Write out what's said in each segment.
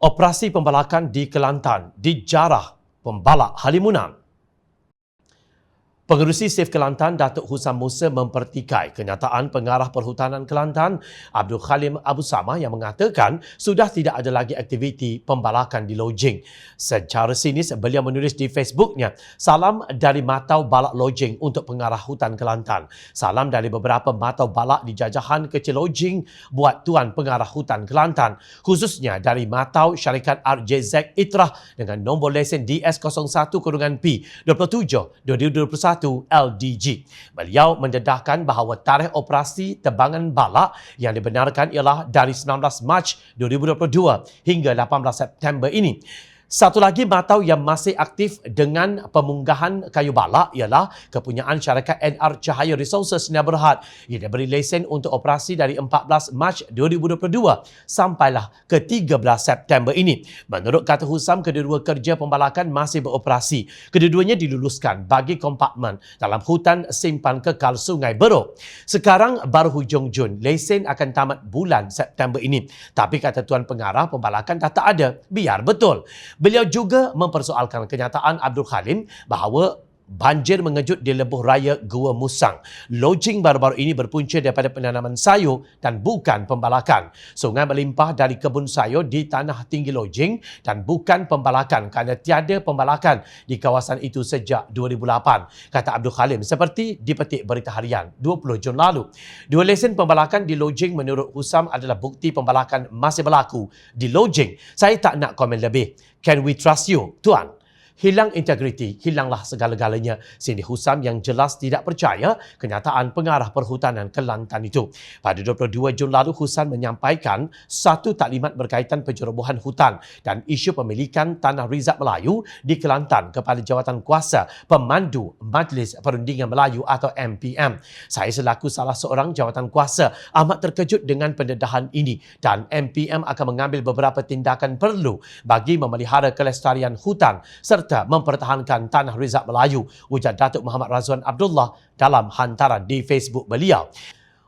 Operasi pembalakan di Kelantan dijarah pembalak halimunan. Pengerusi SAFE Kelantan, Datuk Husam Musa mempertikai kenyataan Pengarah Perhutanan Kelantan, Abdul Khalim Abu Samah yang mengatakan sudah tidak ada lagi aktiviti pembalakan di lojing. Secara sinis, beliau menulis di Facebooknya, "Salam dari Matau Balak Lojing untuk Pengarah Hutan Kelantan. Salam dari beberapa matau balak di jajahan kecil lojing buat Tuan Pengarah Hutan Kelantan, khususnya dari Matau Syarikat RJZ Itrah dengan nombor lesen DS01-P 27-2021 LDG. Beliau mendedahkan bahawa tarikh operasi tebangan balak yang dibenarkan ialah dari 19 Mac 2022 hingga 18 September ini. Satu lagi matau yang masih aktif dengan pemunggahan kayu balak ialah kepunyaan syarikat NR Cahaya Resources Sdn Bhd. Ia diberi lesen untuk operasi dari 14 Mac 2022 sampailah ke 13 September ini. Menurut kata Husam, kedua-dua kerja pembalakan masih beroperasi. Kedua-duanya diluluskan bagi kompakmen dalam hutan simpan kekal Sungai Beruk. Sekarang baru hujung Jun, lesen akan tamat bulan September ini. Tapi kata Tuan Pengarah, pembalakan dah tak ada. Biar betul. Beliau juga mempersoalkan kenyataan Abdul Khalim bahawa banjir mengejut di lebuh raya Gua Musang. Lojing baru-baru ini berpunca daripada penanaman sayur dan bukan pembalakan. Sungai melimpah dari kebun sayur di tanah tinggi lojing dan bukan pembalakan kerana tiada pembalakan di kawasan itu sejak 2008, kata Abdul Khalim seperti dipetik Berita Harian 20 Jun lalu. Dua lesen pembalakan di lojing menurut Husam adalah bukti pembalakan masih berlaku di lojing. Saya tak nak komen lebih. Can we trust you, Tuan? Hilang integriti, hilanglah segala-galanya. Sini Husam yang jelas tidak percaya kenyataan Pengarah Perhutanan Kelantan itu. Pada 22 Jun lalu, Husam menyampaikan satu taklimat berkaitan pencerobohan hutan dan isu pemilikan Tanah Rizab Melayu di Kelantan kepada Jawatan Kuasa Pemandu Majlis Perundingan Melayu atau MPM. Saya selaku salah seorang jawatan kuasa amat terkejut dengan pendedahan ini dan MPM akan mengambil beberapa tindakan perlu bagi memelihara kelestarian hutan serta mempertahankan Tanah Rizab Melayu, ujar Datuk Muhammad Razwan Abdullah dalam hantaran di Facebook beliau.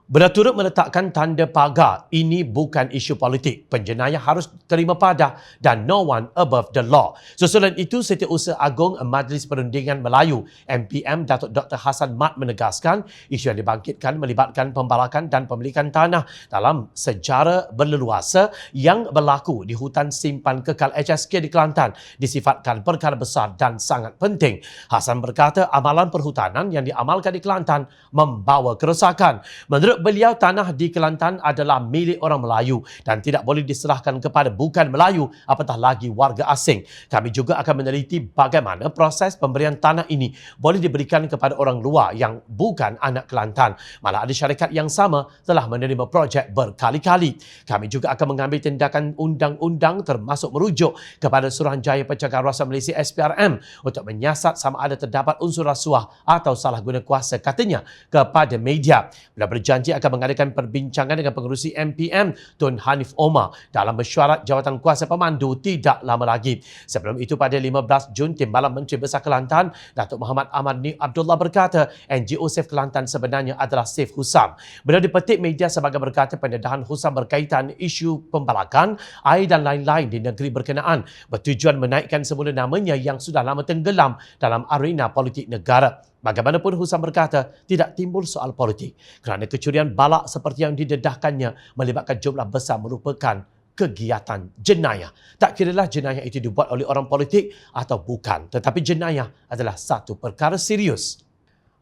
Beliau turut meletakkan tanda pagar, ini bukan isu politik. Penjenayah harus terima padah dan no one above the law. Susulan itu, Setiausaha Agung Majlis Perundingan Melayu MPM Datuk Dr. Hassan Mat menegaskan isu yang dibangkitkan melibatkan pembalakan dan pemilikan tanah dalam sejarah berleluasa yang berlaku di hutan simpan kekal HSK di Kelantan disifatkan perkara besar dan sangat penting. Hassan berkata amalan perhutanan yang diamalkan di Kelantan membawa kerosakan. Menurut beliau, tanah di Kelantan adalah milik orang Melayu dan tidak boleh diserahkan kepada bukan Melayu, apatah lagi warga asing. Kami juga akan meneliti bagaimana proses pemberian tanah ini boleh diberikan kepada orang luar yang bukan anak Kelantan. Malah ada syarikat yang sama telah menerima projek berkali-kali. Kami juga akan mengambil tindakan undang-undang termasuk merujuk kepada Suruhanjaya Pencegahan Rasuah Malaysia SPRM untuk menyiasat sama ada terdapat unsur rasuah atau salah guna kuasa, katanya kepada media. Beliau berjanji akan mengadakan perbincangan dengan pengerusi MPM Tun Hanif Omar dalam mesyuarat Jawatan Kuasa Pemandu tidak lama lagi. Sebelum itu, pada 15 Jun, Timbalan Menteri Besar Kelantan Datuk Muhammad Ahmad Ni Abdullah berkata NGO SAFE Kelantan sebenarnya adalah SAFE Husam. Beliau dipetik media sebagai berkata pendedahan Husam berkaitan isu pembalakan, air dan lain-lain di negeri berkenaan bertujuan menaikkan semula namanya yang sudah lama tenggelam dalam arena politik negara. Bagaimanapun, Husam berkata tidak timbul soal politik kerana kecurian balak seperti yang didedahkannya melibatkan jumlah besar merupakan kegiatan jenayah. Tak kiralah jenayah itu dibuat oleh orang politik atau bukan, tetapi jenayah adalah satu perkara serius.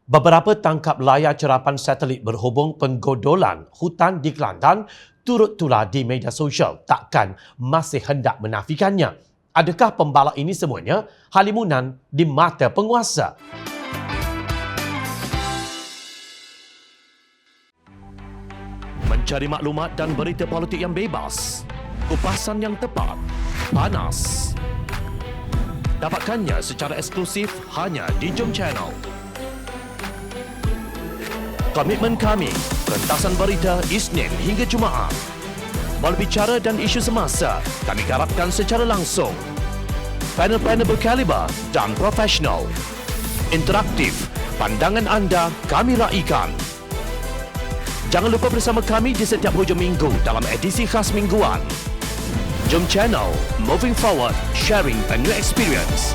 Beberapa tangkap layar cerapan satelit berhubung penggodolan hutan di Kelantan turut tular di media sosial. Takkan masih hendak menafikannya? Adakah pembalak ini semuanya halimunan di mata penguasa? Mencari maklumat dan berita politik yang bebas, kupasan yang tepat, panas. Dapatkannya secara eksklusif hanya di Jom Channel. Komitmen kami, pentasan berita Isnin hingga Jumaat. Berbicara dan isu semasa, kami garapkan secara langsung. Panel-panel berkaliber dan profesional. Interaktif, pandangan anda kami raikan. Jangan lupa bersama kami di setiap hujung minggu dalam edisi khas mingguan. Jom Channel, moving forward, sharing a new experience.